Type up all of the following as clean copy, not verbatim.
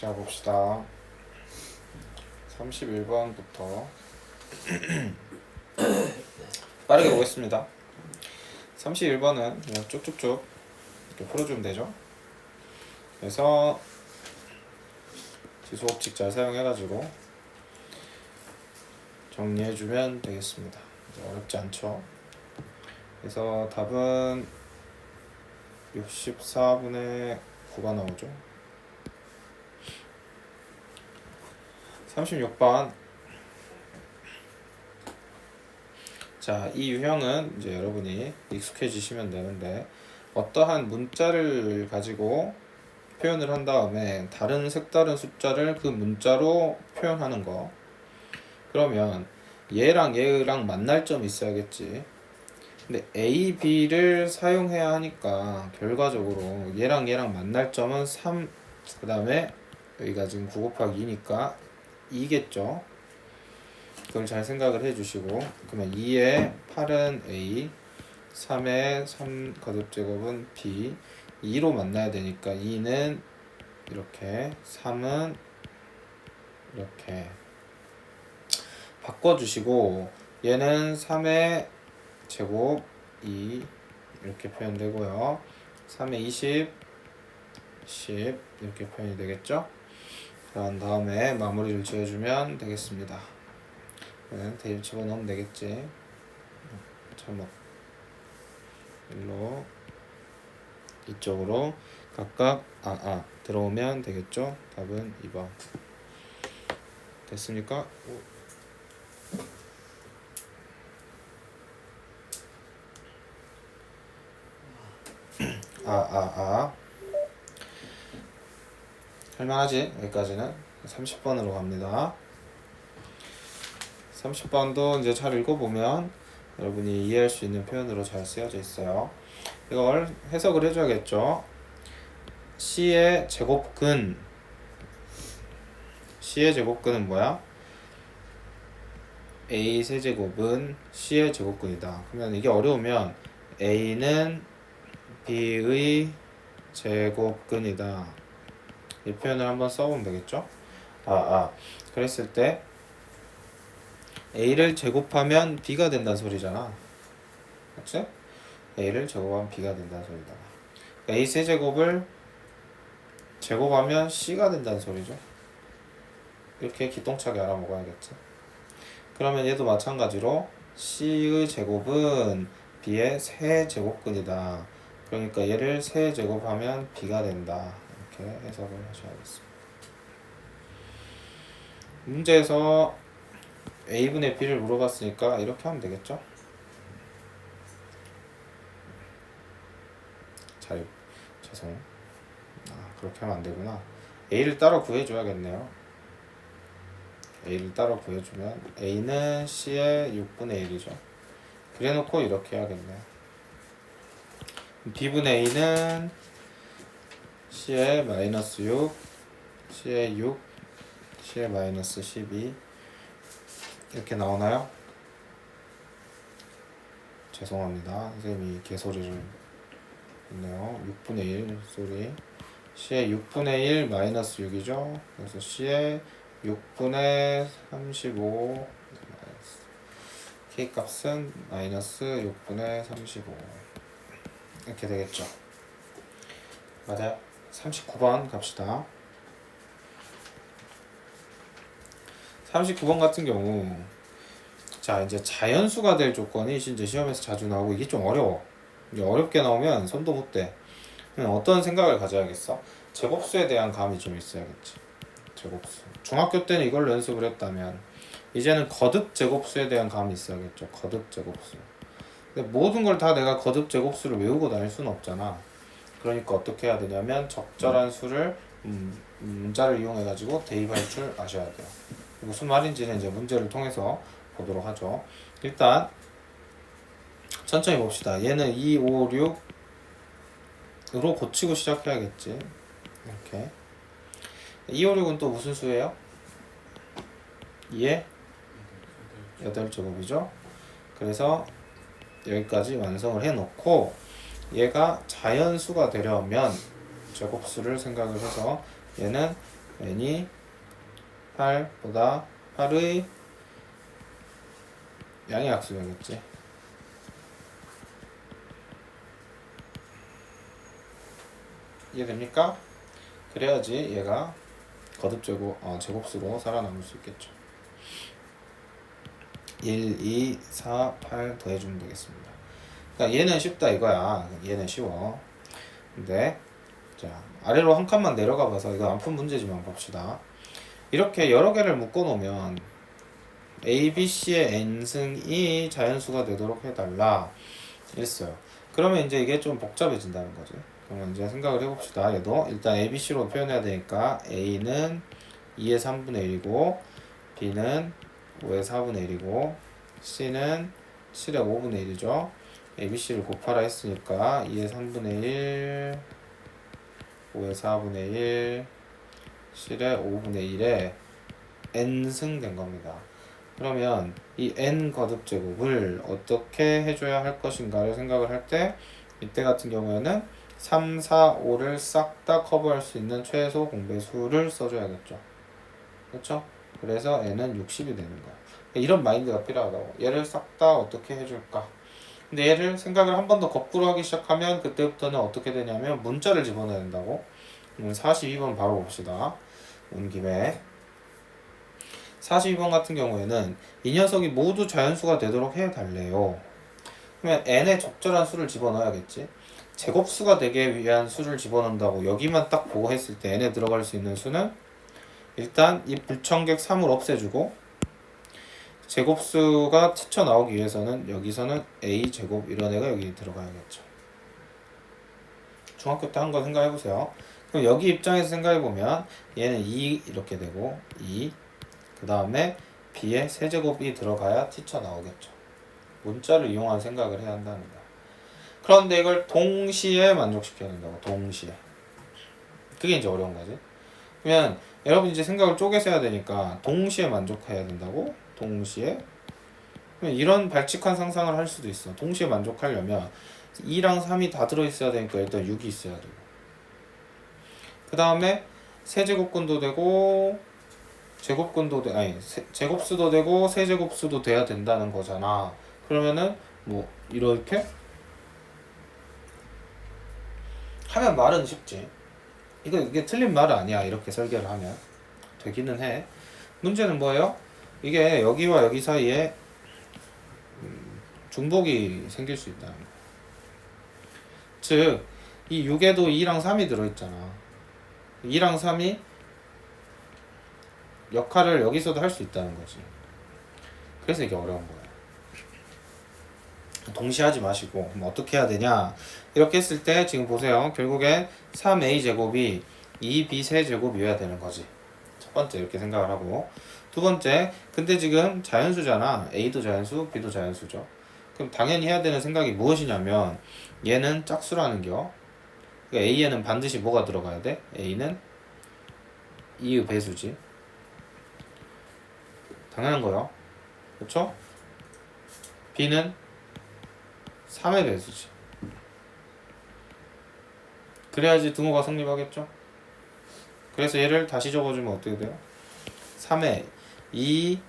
자, 봅시다. 31번부터 빠르게 보겠습니다. 31번은 그냥 쭉쭉쭉 이렇게 풀어주면 되죠. 그래서 지수법칙 잘 사용해가지고 정리해주면 되겠습니다. 어렵지 않죠. 그래서 답은 64분의 9가 나오죠. 36번. 자, 이 유형은 이제 여러분이 익숙해지시면 되는데, 어떠한 문자를 가지고 표현을 한 다음에 다른 색다른 숫자를 그 문자로 표현하는 거. 그러면 얘랑 얘랑 만날 점이 있어야겠지. 근데 A, B를 사용해야 하니까 결과적으로 얘랑 얘랑 만날 점은 3, 그 다음에 여기가 지금 9 곱하기 2니까 2겠죠. 그걸 잘 생각을 해주시고, 그러면 2의 8은 A, 3의 3 거듭제곱은 B, 2로 만나야 되니까 2는 이렇게, 3은 이렇게 바꿔주시고, 얘는 3의 제곱 2 이렇게 표현되고요. 3의 20, 10 이렇게 표현이 되겠죠. 그런 다음에 마무리를 지어주면 되겠습니다. 대입 집어넣으면 되겠지. 잘못 일로 이쪽으로 각각 들어오면 되겠죠. 답은 2번. 됐습니까? 할만하지? 여기까지는. 30번으로 갑니다. 30번도 이제 잘 읽어보면 여러분이 이해할 수 있는 표현으로 잘 쓰여져 있어요. 이걸 해석을 해줘야겠죠. C의 제곱근. C의 제곱근은 뭐야? A 세제곱은 C의 제곱근이다. 그러면 이게 어려우면 A는 B의 제곱근이다. 이 표현을 한번 써보면 되겠죠. 그랬을 때 A를 제곱하면 B가 된다는 소리잖아. 그치? A를 제곱하면 B가 된다는 소리다. A 세제곱을 제곱하면 C가 된다는 소리죠. 이렇게 기똥차게 알아먹어야겠지. 그러면 얘도 마찬가지로 C의 제곱은 B의 세제곱근이다. 그러니까 얘를 세제곱하면 B가 된다. 이렇게 해석을 하셔야겠습니다. 문제에서 A분의 B를 물어봤으니까 이렇게 하면 되겠죠? 죄송. 그렇게 하면 안 되구나. A를 따로 구해줘야겠네요. A를 따로 구해주면 A는 C의 6분의 1이죠. 그래놓고 이렇게 해야겠네요. B분의 A는 C의 마이너스 6, C의 6, C의 마이너스 12 이렇게 나오나요? 죄송합니다. 선생님이 개소리를 했네요. 6분의 1 소리. C의 6분의 1 마이너스 6이죠. 그래서 C의 6분의 35 K값은 마이너스 6분의 35 이렇게 되겠죠. 맞아요. 39번 갑시다. 39번 같은 경우, 자, 이제 자연수가 될 조건이 이제 시험에서 자주 나오고, 이게 좀 어려워. 이게 어렵게 나오면 손도 못 대. 어떤 생각을 가져야겠어? 제곱수에 대한 감이 좀 있어야겠지. 제곱수. 중학교 때는 이걸 연습을 했다면 이제는 거듭 제곱수에 대한 감이 있어야겠죠. 거듭 제곱수. 근데 모든 걸 다 내가 거듭 제곱수를 외우고 다닐 수는 없잖아. 그러니까 어떻게 해야 되냐면 적절한 수를 문자를 이용해 가지고 대입할 줄 아셔야 돼요. 무슨 말인지는 이제 문제를 통해서 보도록 하죠. 일단 천천히 봅시다. 얘는 2, 5, 6으로 고치고 시작해야겠지. 이렇게 2, 5, 6은 또 무슨 수예요? 2의 8제곱이죠. 그래서 여기까지 완성을 해놓고, 얘가 자연수가 되려면 제곱수를 생각을 해서 얘는 n이 8보다 8의 양의학수형이겠지. 이해됩니까? 그래야지 얘가 제곱수로 살아남을 수 있겠죠. 1, 2, 4, 8 더해주면 되겠습니다. 그러니까 얘는 쉽다 이거야. 얘는 쉬워. 근데 자 아래로 한 칸만 내려가 봐서 이거 안 푼 문제지만 봅시다. 이렇게 여러 개를 묶어 놓으면 A, B, C의 n승이 자연수가 되도록 해달라 이랬어요. 그러면 이제 이게 좀 복잡해진다는 거지. 그러면 이제 생각을 해봅시다. 얘도 일단 A, B, C로 표현해야 되니까 A는 2의 3분의 1이고 B는 5의 4분의 1이고 C는 7의 5분의 1이죠. A, B, C를 곱하라 했으니까 2의 3분의 1, 5의 4분의 1, 7의 5분의 1에 n승 된 겁니다. 그러면 이 n 거듭 제곱을 어떻게 해줘야 할 것인가를 생각을 할 때 이때 같은 경우에는 3, 4, 5를 싹 다 커버할 수 있는 최소 공배수를 써줘야겠죠. 그렇죠? 그래서 n은 60이 되는 거야. 이런 마인드가 필요하다고. 얘를 싹 다 어떻게 해줄까? 근데 얘를 생각을 한 번 더 거꾸로 하기 시작하면 그때부터는 어떻게 되냐면 문자를 집어넣어야 된다고. 42번 바로 봅시다. 온 김에 42번 같은 경우에는 이 녀석이 모두 자연수가 되도록 해달래요. 그러면 n에 적절한 수를 집어넣어야겠지. 제곱수가 되기 위한 수를 집어넣는다고 여기만 딱 보고 했을 때 n에 들어갈 수 있는 수는 일단 이 불청객 3을 없애주고 제곱수가 튀쳐나오기 위해서는 여기서는 a제곱 이런 애가 여기 들어가야겠죠. 중학교 때 한 거 생각해보세요. 그럼 여기 입장에서 생각해보면 얘는 2 이렇게 되고 2 그 다음에 b의 세제곱이 들어가야 튀쳐나오겠죠. 문자를 이용한 생각을 해야 한다는 거야. 그런데 이걸 동시에 만족시켜야 된다고. 동시에. 그게 이제 어려운 거지. 그러면 여러분 이제 생각을 쪼개서 해야 되니까 동시에 만족해야 된다고. 동시에. 그러면 이런 발칙한 상상을 할 수도 있어. 동시에 만족하려면 2랑 3이 다 들어있어야 되니까 일단 6이 있어야 되고 그 다음에 세제곱근도 되고 제곱수도 되고 세제곱수도 돼야 된다는 거잖아. 그러면은 뭐 이렇게 하면 말은 쉽지. 이게 틀린 말은 아니야. 이렇게 설계를 하면 되기는 해. 문제는 뭐예요? 이게 여기와 여기 사이에 중복이 생길 수 있다는 거. 즉, 이 6에도 2랑 3이 들어있잖아. 2랑 3이 역할을 여기서도 할 수 있다는 거지. 그래서 이게 어려운 거야. 동시에 하지 마시고 뭐 어떻게 해야 되냐 이렇게 했을 때 지금 보세요. 결국에 3a 제곱이 2b 세제곱이어야 되는 거지. 첫 번째 이렇게 생각을 하고 두 번째 근데 지금 자연수잖아. a도 자연수 b도 자연수죠. 그럼 당연히 해야 되는 생각이 무엇이냐면 얘는 짝수라는 겨. 그러니까 a에는 반드시 뭐가 들어가야 돼? a는 2의 배수지. 당연한 거요. 그렇죠? b는 3의 배수지. 그래야지 등호가 성립하겠죠? 그래서 얘를 다시 적어주면 어떻게 돼요? 3의 2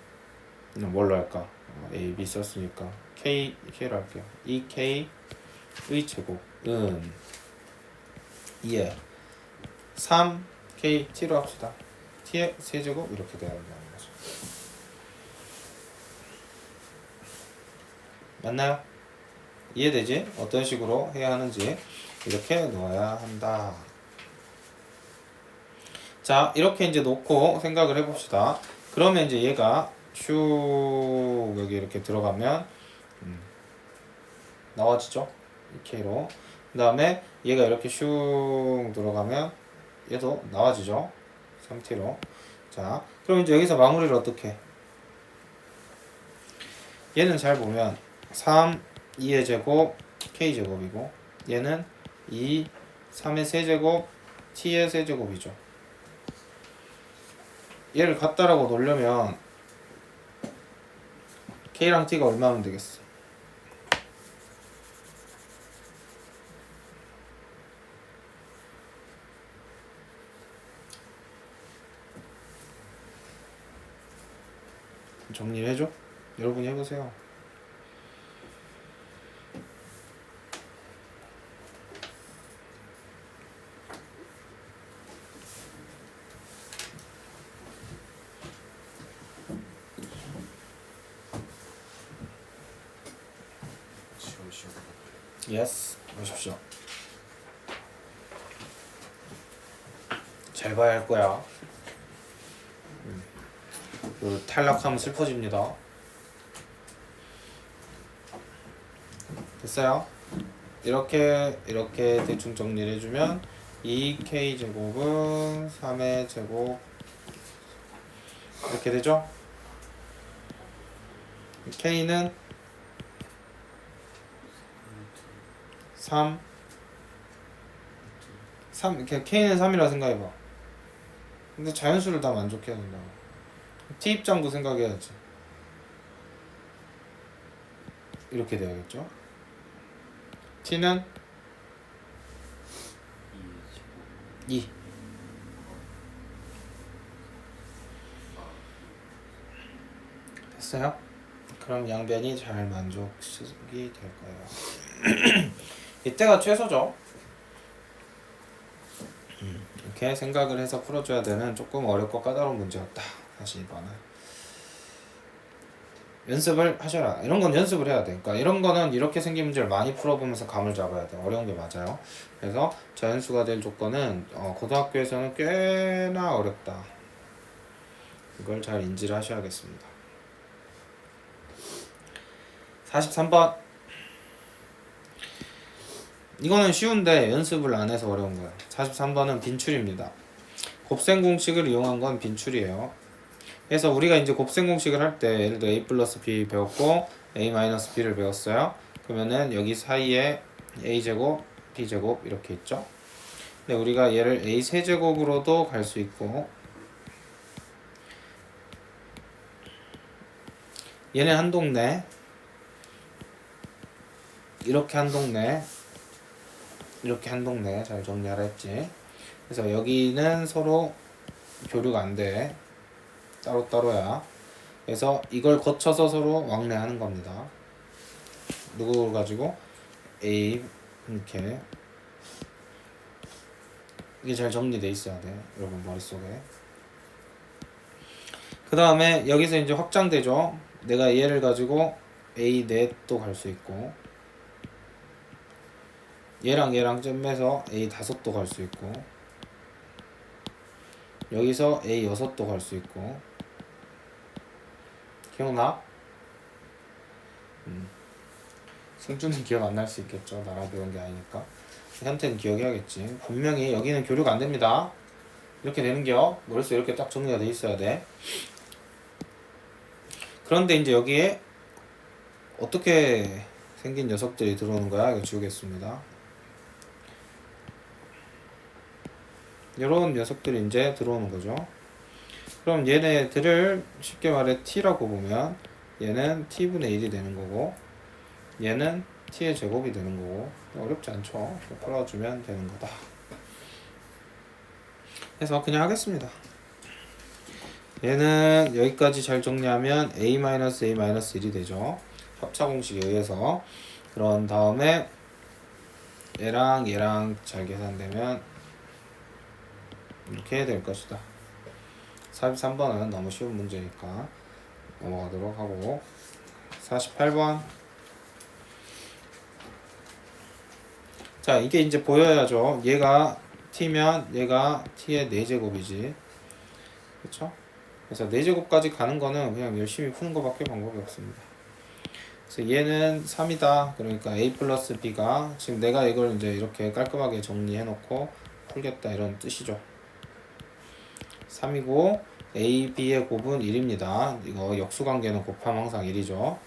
뭘로 할까? A, B 썼으니까 K로 할게요. 2K의 제곱은 2에 3K T로 합시다. T의 세제곱 이렇게 돼야 된다는 거죠. 맞나요? 이해되지? 어떤 식으로 해야 하는지 이렇게 놓아야 한다. 자, 이렇게 이제 놓고 생각을 해봅시다. 그러면 이제 얘가 슉 여기 이렇게 들어가면 나와지죠? 이 K로. 그 다음에 얘가 이렇게 슉 들어가면 얘도 나와지죠? 3T로. 자, 그럼 이제 여기서 마무리를 어떻게 해? 얘는 잘 보면 3, 2의 제곱, K제곱이고 얘는 2, 3의 세제곱, T의 세제곱이죠. 얘를 갖다라고 놓으려면 K랑 T가 얼마면 되겠어? 정리를 해줘? 여러분이 해보세요. 예스, 보십시오. 잘 봐야 할 거야. 탈락하면 슬퍼집니다. 됐어요? 이렇게 대충 정리를 해주면 2k제곱은 3의 제곱 이렇게 되죠? k는 3 이렇게 k는 3이라 생각해봐. 근데 자연수를 다 만족해야 된다. t 입장도 생각해야지. 이렇게 돼야겠죠? t는 2. 됐어요? 그럼 양변이 잘 만족이 될 거예요. 이때가 최소죠. 이렇게 생각을 해서 풀어줘야 되는 조금 어렵고 까다로운 문제였다. 다시 이번은 연습을 하셔라. 이런 건 연습을 해야 돼. 그러니까 이런 거는 이렇게 생긴 문제를 많이 풀어보면서 감을 잡아야 돼. 어려운 게 맞아요. 그래서 자연수가 될 조건은 고등학교에서는 꽤나 어렵다. 이걸 잘 인지를 하셔야겠습니다. 43번. 이거는 쉬운데 연습을 안 해서 어려운 거야. 43번은 빈출입니다. 곱셈 공식을 이용한 건 빈출이에요. 그래서 우리가 이제 곱셈 공식을 할 때 예를 들어 a 플러스 b 배웠고 a 마이너스 b를 배웠어요. 그러면은 여기 사이에 a제곱, b제곱 이렇게 있죠. 근데 우리가 얘를 a 세제곱으로도 갈 수 있고 얘는 한 동네 이렇게 한 동네 이렇게 한 동네 잘 정리하라 했지. 그래서 여기는 서로 교류가 안 돼. 따로따로야. 그래서 이걸 거쳐서 서로 왕래하는 겁니다. 누구 가지고? A 이렇게 이게 잘 정리돼 있어야 돼. 여러분 머릿속에. 그 다음에 여기서 이제 확장되죠. 내가 얘를 가지고 A 넷도 갈 수 있고 얘랑 얘랑 점해서 A 다섯도 갈 수 있고 여기서 A 여섯도 갈 수 있고 기억나? 승준은 기억 안 날 수 있겠죠. 나랑 배운 게 아니니까. 현태는 기억해야겠지. 분명히 여기는 교류가 안 됩니다. 이렇게 되는겨. 머릿속에 이렇게 딱 정리가 돼 있어야 돼. 그런데 이제 여기에 어떻게 생긴 녀석들이 들어오는 거야? 이거 지우겠습니다. 이런 녀석들이 이제 들어오는 거죠. 그럼 얘네들을 쉽게 말해 t라고 보면 얘는 t분의 1이 되는 거고 얘는 t의 제곱이 되는 거고 어렵지 않죠. 풀어주면 되는 거다. 그래서 그냥 하겠습니다. 얘는 여기까지 잘 정리하면 a-a-1이 되죠. 합차 공식에 의해서. 그런 다음에 얘랑 얘랑 잘 계산되면 이렇게 될 것이다. 43번은 너무 쉬운 문제니까 넘어가도록 하고 48번. 자, 이게 이제 보여야죠. 얘가 t면 얘가 t의 4제곱이지. 그쵸? 그래서 4제곱까지 가는 거는 그냥 열심히 푸는 거밖에 방법이 없습니다. 그래서 얘는 3이다. 그러니까 a 플러스 b가 지금 내가 이걸 이제 이렇게 깔끔하게 정리해 놓고 풀겠다 이런 뜻이죠. 3이고 a, b의 곱은 1입니다. 이거 역수관계는 곱하면 항상 1이죠.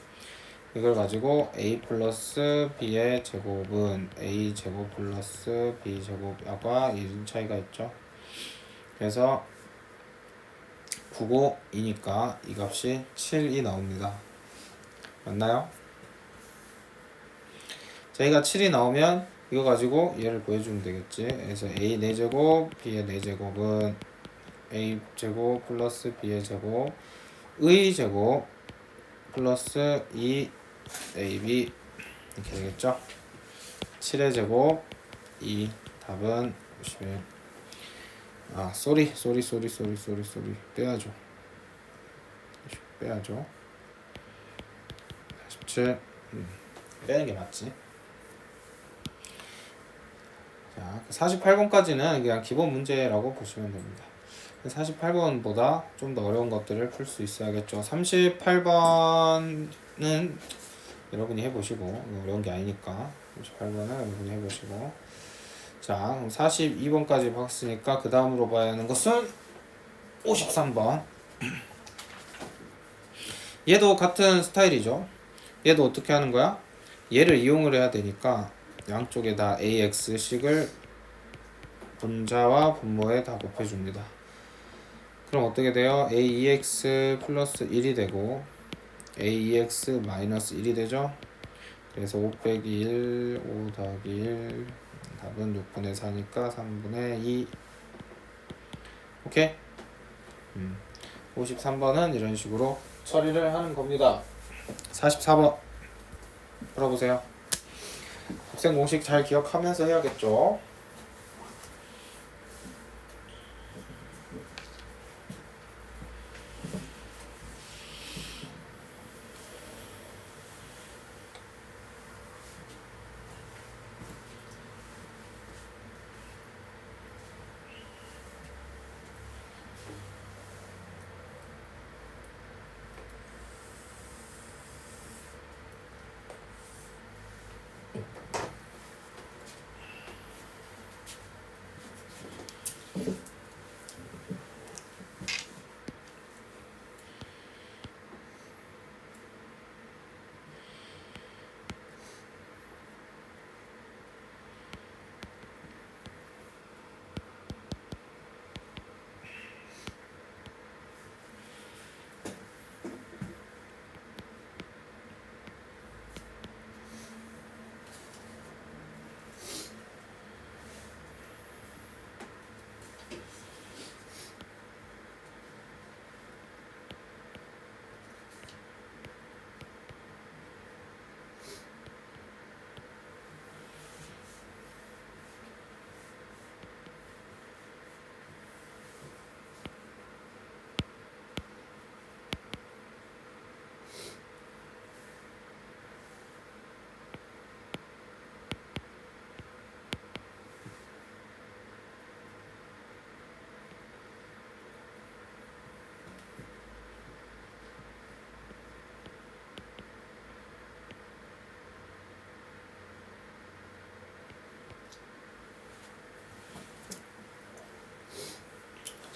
이걸 가지고 a 플러스 b의 제곱은 a 제곱 플러스 b 제곱과 1 차이가 있죠. 그래서 9고 2니까 이 값이 7이 나옵니다. 맞나요? 저희가 7이 나오면 이거 가지고 얘를 구해주면 되겠지. 그래서 a 4제곱 b의 4제곱은 a 제곱 플러스 b의 제곱 의 제곱 플러스 2ab 이렇게 되겠죠. 7의 제곱 2 답은 51. 아 쏘리 빼야죠. 빼야죠. 47 빼는 게 맞지. 자 48번까지는 그냥 기본 문제라고 보시면 됩니다. 48번보다 좀 더 어려운 것들을 풀 수 있어야겠죠. 38번은 여러분이 해보시고, 어려운 게 아니니까 38번은 여러분이 해보시고, 자 그럼 42번까지 봤으니까 그 다음으로 봐야 하는 것은 53번. 얘도 같은 스타일이죠. 얘도 어떻게 하는 거야? 얘를 이용을 해야 되니까 양쪽에다 AX식을 분자와 분모에 다 곱해줍니다. 그럼 어떻게 돼요? AEX 플러스 1이 되고 AEX 마이너스 1이 되죠? 그래서 5 빼기 1, 5 더하기 1 답은 6분의 4니까 3분의 2. 오케이? 53번은 이런 식으로 처리를 하는 겁니다. 44번 풀어보세요. 곱셈 공식 잘 기억하면서 해야겠죠?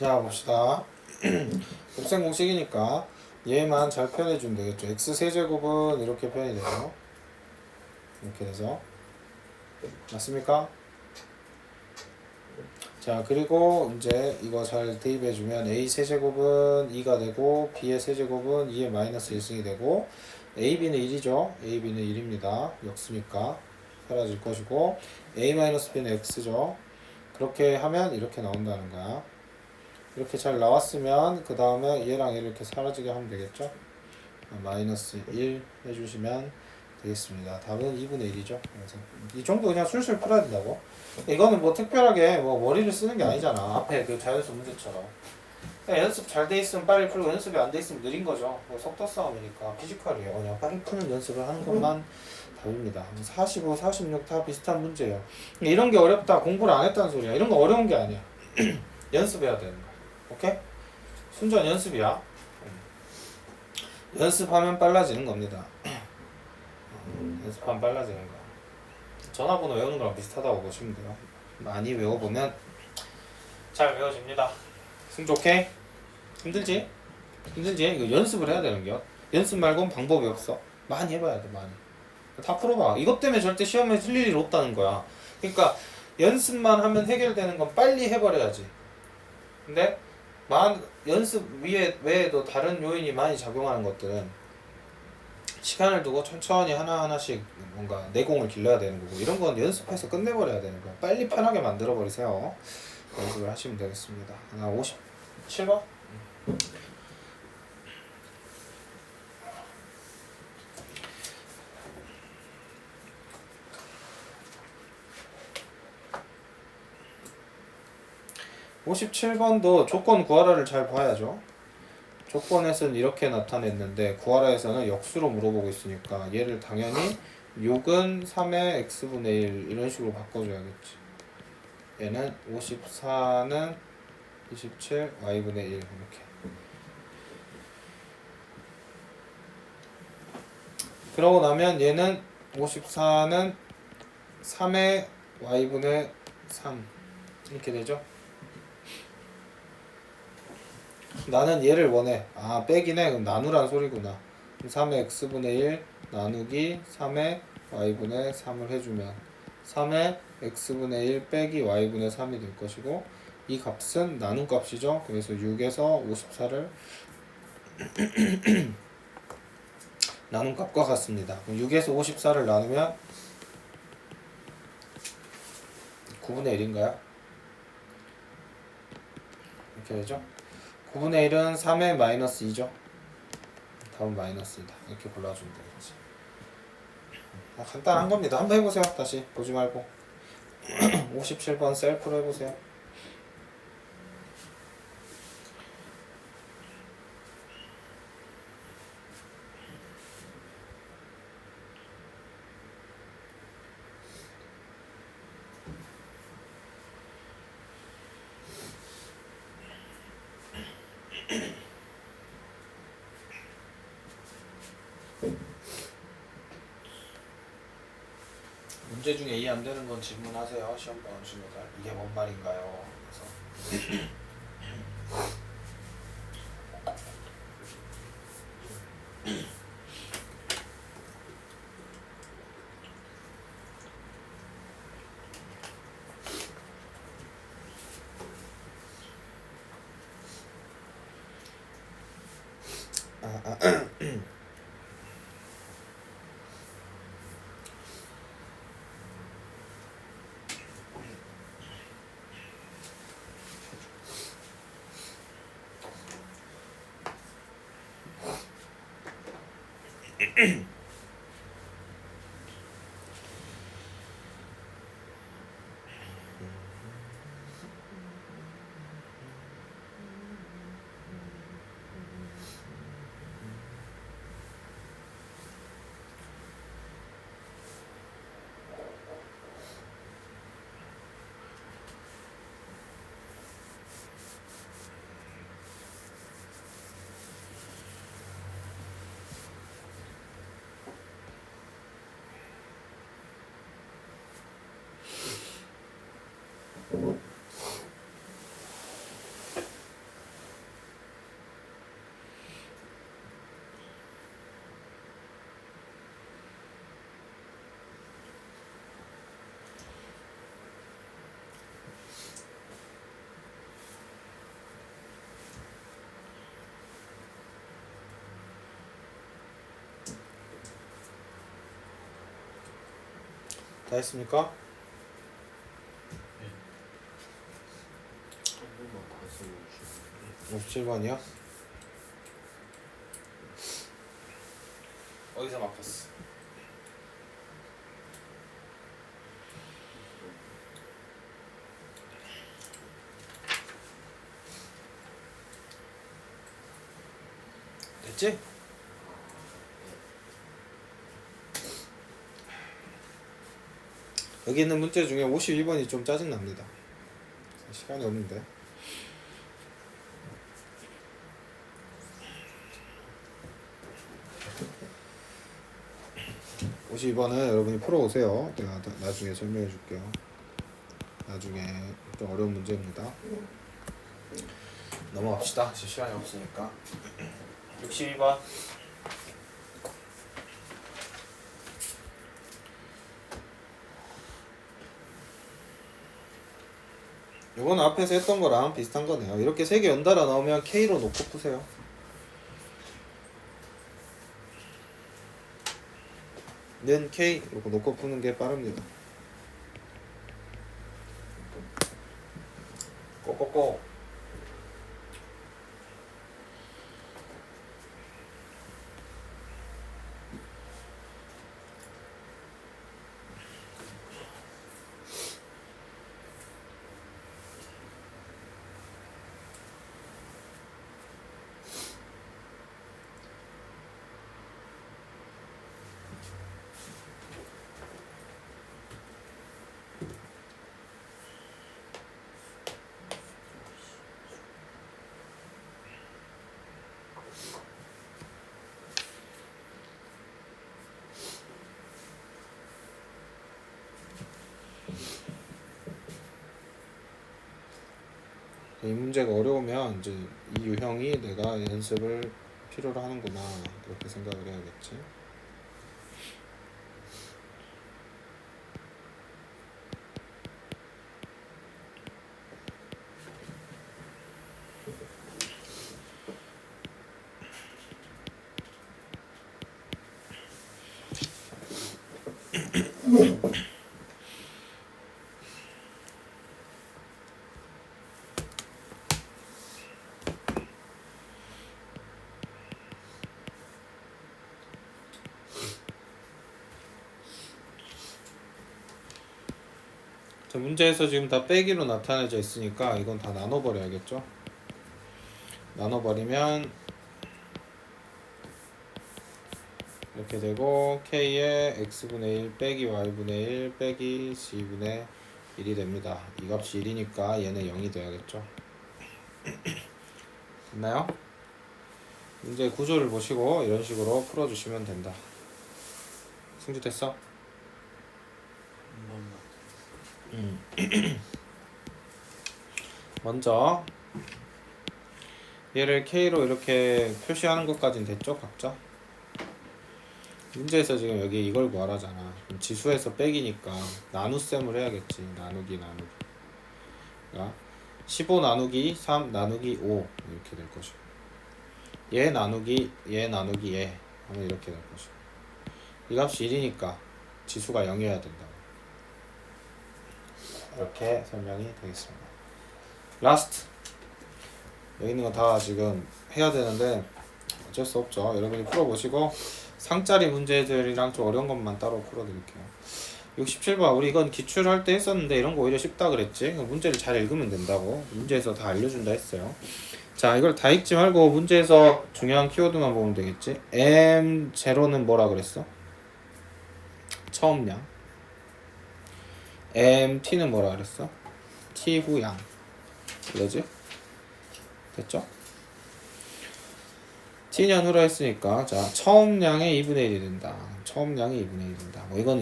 자 봅시다. 곱셈 공식이니까 얘만 잘 표현해주면 되겠죠. x세제곱은 이렇게 표현이 돼요. 이렇게 돼서 맞습니까? 자 그리고 이제 이거 잘 대입해주면 a 세제곱은 2가 되고 b의 세제곱은 2의 마이너스 1승이 되고 ab는 1이죠. ab는 1입니다. 역수니까 사라질 것이고 a-b는 x죠. 그렇게 하면 이렇게 나온다는 거야. 이렇게 잘 나왔으면 그 다음에 얘랑 얘를 이렇게 사라지게 하면 되겠죠. 마이너스 1 해주시면 되겠습니다. 답은 2분의 1이죠. 그래서 이 정도 그냥 술술 풀어야 된다고. 이거는 뭐 특별하게 뭐 머리를 쓰는 게 아니잖아. 앞에 그 자연수 문제처럼. 연습 잘 돼 있으면 빨리 풀고 연습이 안 돼 있으면 느린 거죠. 뭐 속도 싸움이니까 피지컬이에요. 그냥 빨리 푸는 연습을 하는 것만 답입니다. 45, 46 다 비슷한 문제예요. 이런 게 어렵다, 공부를 안 했다는 소리야. 이런 거 어려운 게 아니야. 연습해야 되는 거야. 오케이? 순전 연습이야. 연습하면 빨라지는 겁니다. 연습하면 빨라지는 거. 전화번호 외우는 거랑 비슷하다고 보시면 돼요. 많이 외워보면 잘 외워집니다. 승주 오케이? 힘들지? 힘들지? 이거 연습을 해야 되는 겨. 연습 말고는 방법이 없어. 많이 해봐야 돼, 많이. 다 풀어봐. 이것 때문에 절대 시험에 틀릴 일 없다는 거야. 그러니까 연습만 하면 해결되는 건 빨리 해버려야지. 근데 연습 외에도 다른 요인이 많이 작용하는 것들은 시간을 두고 천천히 하나하나씩 뭔가 내공을 길러야 되는 거고, 이런 건 연습해서 끝내버려야 되는 거야. 빨리 편하게 만들어 버리세요. 연습을 하시면 되겠습니다. 57번? 57번도 조건 구하라를 잘 봐야죠. 조건에서는 이렇게 나타냈는데 구하라에서는 역수로 물어보고 있으니까 얘를 당연히 6은 3의 x분의 1 이런 식으로 바꿔줘야겠지. 얘는 54는 27 y분의 1 이렇게. 그러고 나면 얘는 54는 3의 y분의 3 이렇게 되죠. 나는 얘를 원해. 아 빼기네. 그럼 나누란 소리구나. 3의 x분의 1 나누기 3의 y분의 3을 해주면 3의 x분의 1 빼기 y분의 3이 될 것이고 이 값은 나눈 값이죠. 그래서 6에서 54를 나눈 값과 같습니다. 6에서 54를 나누면 9분의 1인가요? 이렇게 되죠. 9분의 1은 3의 마이너스 2죠. 답은 마이너스 2다. 이렇게 골라주면 되겠지. 간단한 겁니다. 한번 해보세요. 다시 보지 말고 57번 셀프로 해보세요. 문제 중에 이해 안 되는 건 질문하세요. 시험 보는 친구들. 이게 뭔 말인가요? 그래서 다 했습니까? 57번이요? 어디서 막혔어? 됐지? 여기 있는 문제 중에 52번이 좀 짜증납니다. 시간이 없는데. 혹시 이번은 여러분이 풀어오세요. 내가 나중에 설명해 줄게요. 나중에 좀 어려운 문제입니다. 넘어갑시다. 지금 시간이 없으니까. 62번. 이건 앞에서 했던 거랑 비슷한 거네요. 이렇게 3개 연달아 나오면 K로 놓고 푸세요. 는 K 이렇게 놓고 푸는 게 빠릅니다. 꼬꼬꼬. 이 문제가 어려우면 이제 이 유형이 내가 연습을 필요로 하는구나 이렇게 생각을 해야겠지. 자, 문제에서 지금 다 빼기로 나타내져 있으니까 이건 다 나눠버려야겠죠. 나눠버리면 이렇게 되고 K의 X분의 1 빼기 Y분의 1 빼기 C분의 1이 됩니다. 이 값이 1이니까 얘는 0이 돼야겠죠. 됐나요? 문제 구조를 보시고 이런 식으로 풀어주시면 된다. 승주 됐어? 먼저 얘를 K로 이렇게 표시하는 것까지는 됐죠? 각자? 문제에서 지금 여기 이걸 구하라잖아. 그럼 지수에서 빼기니까 나눗셈을 해야겠지. 나누기 그러니까 15 나누기 3 나누기 5 이렇게 될 것이고, 얘 나누기 얘 나누기 얘 하면 이렇게 될 것이고, 이 값이 1이니까 지수가 0이어야 된다고. 이렇게 설명이 되겠습니다. 라스트. 여기 있는 거 다 지금 해야 되는데 어쩔 수 없죠. 여러분이 풀어보시고 상짜리 문제들이랑 좀 어려운 것만 따로 풀어드릴게요. 67번 우리 이건 기출할 때 했었는데 이런 거 오히려 쉽다 그랬지. 문제를 잘 읽으면 된다고 문제에서 다 알려준다 했어요. 자, 이걸 다 읽지 말고 문제에서 중요한 키워드만 보면 되겠지. M0는 뭐라 그랬어? 처음량. MT는 뭐라 그랬어? T 후양. 이거지? 됐죠? T년 후로 했으니까 자 처음량의 2분의 1이 된다. 처음량이 2분의 1이 된다. 뭐 이건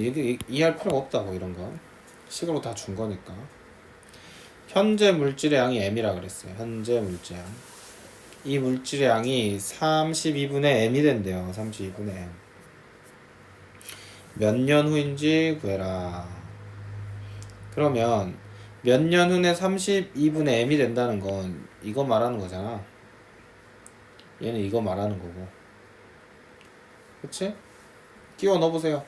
이해할 필요가 없다고. 이런 건 식으로 다 준 거니까. 현재 물질의 양이 M이라 그랬어요. 현재 물질량. 이 물질의 양이 32분의 M이 된대요. 32분의 M. 몇 년 후인지 구해라. 그러면 몇 년 후에 32분의 M이 된다는 건 이거 말하는 거잖아. 얘는 이거 말하는 거고. 그치? 끼워 넣어보세요.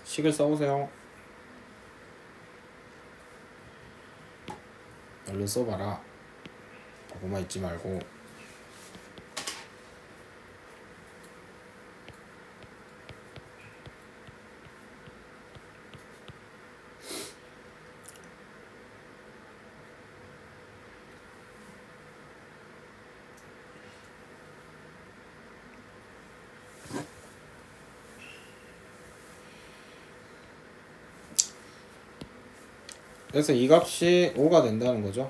식을 써보세요. 얼른 써봐라. 보고만 있지 말고. 그래서 이 값이 5가 된다는 거죠.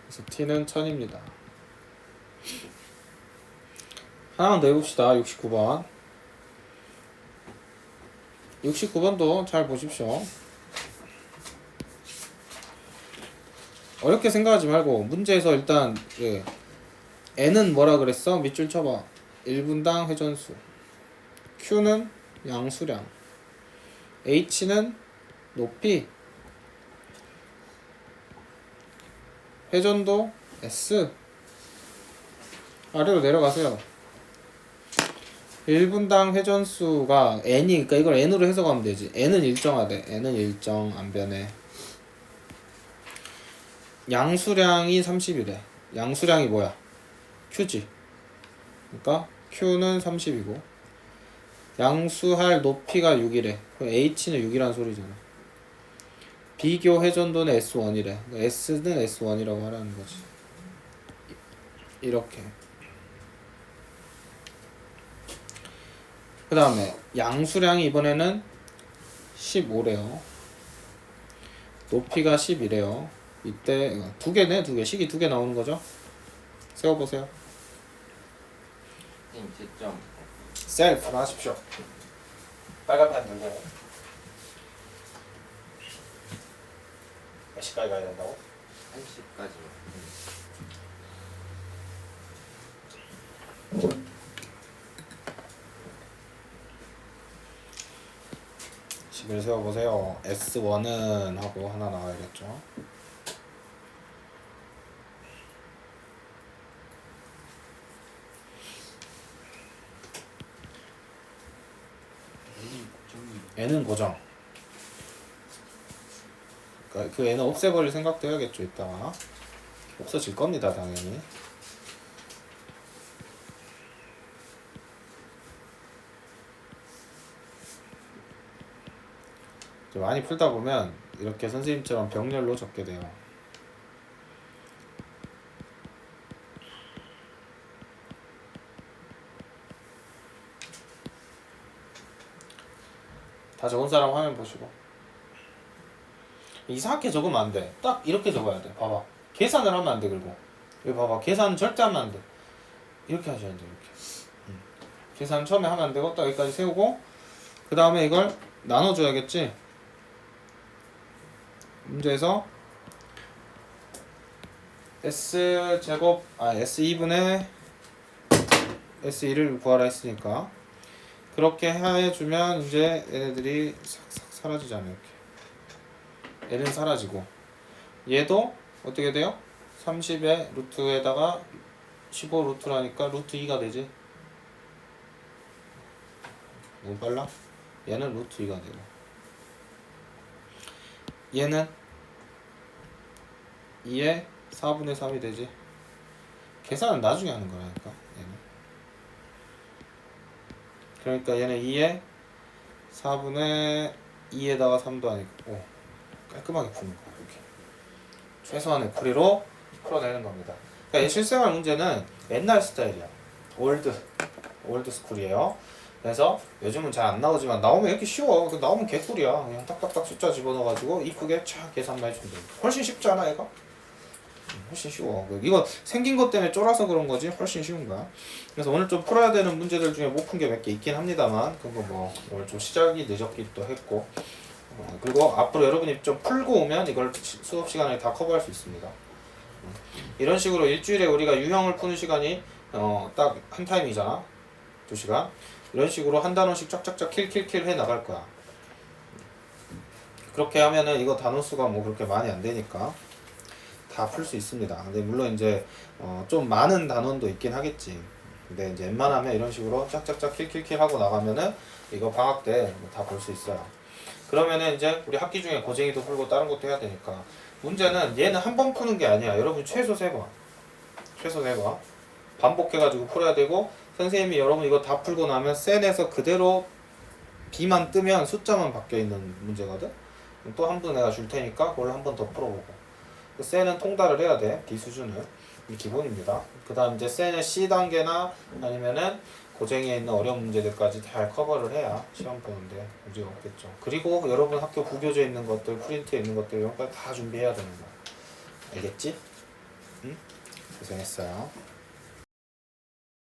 그래서 t는 1000입니다. 하나만 더 해봅시다. 69번. 69번도 잘 보십시오. 어렵게 생각하지 말고 문제에서 일단 n은 뭐라 그랬어? 밑줄 쳐봐. 1분당 회전수. q는 양수량. h는 높이. 회전도 S. 아래로 내려가세요. 1분당 회전수가 n이, 그러니까 이걸 n으로 해석하면 되지. n은 일정하대. n은 일정, 안 변해. 양수량이 30이래. 양수량이 뭐야? q지. 그러니까 q는 30이고 양수할 높이가 6이래. 그럼 h는 6이란 소리잖아. 비교 회전도는 S1이래. S는 S1이라고 하라는 거지. 이렇게. 그 다음에 양수량이 이번에는 15래요. 높이가 10이래요. 이때 두 개네, 두 개. 식이 두 개 나오는 거죠. 세워보세요. 네. 제점 셀프로 하십시오. 빨간펜 들고. 몇 시까지 가야 된다고? 1시까지. 식을 세워보세요. S1은 하고 하나 나와야겠죠. N은 고정. 그러니까 그 N은 없애버릴 생각도 해야겠죠. 이따가 없어질 겁니다. 당연히. 많이 풀다 보면 이렇게 선생님처럼 병렬로 적게 돼요. 다 적은 사람 화면 보시고. 이상하게 적으면 안 돼. 딱 이렇게 적어야 돼. 봐봐. 계산을 하면 안 돼. 그리고 여기 봐봐. 계산은 절대 하면 안 돼. 이렇게 하셔야 돼. 이렇게. 계산 처음에 하면 안 되고 딱 여기까지 세우고 그 다음에 이걸 나눠줘야겠지. 문제에서 S2분의 S2를 구하라 했으니까 그렇게 해주면 이제 얘네들이 싹싹 사라지잖아요. 이렇게 L은 사라지고 얘도 어떻게 돼요? 30의 루트에다가 15 루트라니까 루트 2가 되지. 너무 빨라? 얘는 루트 2가 되고 얘는 2의 4분의 3이 되지. 계산은 나중에 하는 거라니까 얘는. 그러니까 얘는 2의 4분의 2에다가 3도 아니고 깔끔하게 푸는 거야. 이렇게 최소한의 풀이로 풀어내는 겁니다. 그러니까 이 실생활 문제는 옛날 스타일이야. 올드 스쿨이에요. 그래서 요즘은 잘 안 나오지만 나오면 이렇게 쉬워. 나오면 개꿀이야. 그냥 딱딱딱 숫자 집어넣어가지고 이쁘게 촥 계산만 해주면 돼. 훨씬 쉽지 않아 얘가? 훨씬 쉬워. 이거 생긴 것 때문에 쫄아서 그런 거지 훨씬 쉬운 거야. 그래서 오늘 좀 풀어야 되는 문제들 중에 못 푼 게 몇 개 있긴 합니다만 그거 뭐 오늘 좀 시작이 늦었기도 했고 그리고 앞으로 여러분이 좀 풀고 오면 이걸 수업 시간에 다 커버할 수 있습니다. 이런 식으로 일주일에 우리가 유형을 푸는 시간이 딱 한 타임이잖아. 2시간. 이런 식으로 한 단원씩 쫙쫙쫙 킬킬킬 해 나갈 거야. 그렇게 하면은 이거 단원 수가 뭐 그렇게 많이 안 되니까 다 풀 수 있습니다. 근데 물론 이제 좀 많은 단원도 있긴 하겠지. 근데 이제 웬만하면 이런 식으로 짝짝짝 킬킬킬 하고 나가면은 이거 방학 때 다 볼 수 있어요. 그러면은 이제 우리 학기 중에 고쟁이도 풀고 다른 것도 해야 되니까 문제는 얘는 한 번 푸는 게 아니야. 여러분 최소 3번. 최소 3번. 반복해가지고 풀어야 되고 선생님이 여러분 이거 다 풀고 나면 센에서 그대로 B만 뜨면 숫자만 바뀌어있는 문제거든. 또 한 번 내가 줄 테니까 그걸 한 번 더 풀어보고 센은 통달을 해야 돼. B 수준을. 이 기본입니다. 그 다음 이제 센의 C 단계나 아니면은 고쟁이에 있는 어려운 문제들까지 잘 커버를 해야 시험 보는데 문제가 없겠죠. 그리고 여러분 학교 구교재에 있는 것들, 프린트에 있는 것들 이런 거 다 준비해야 되는 거야. 알겠지? 응? 고생했어요.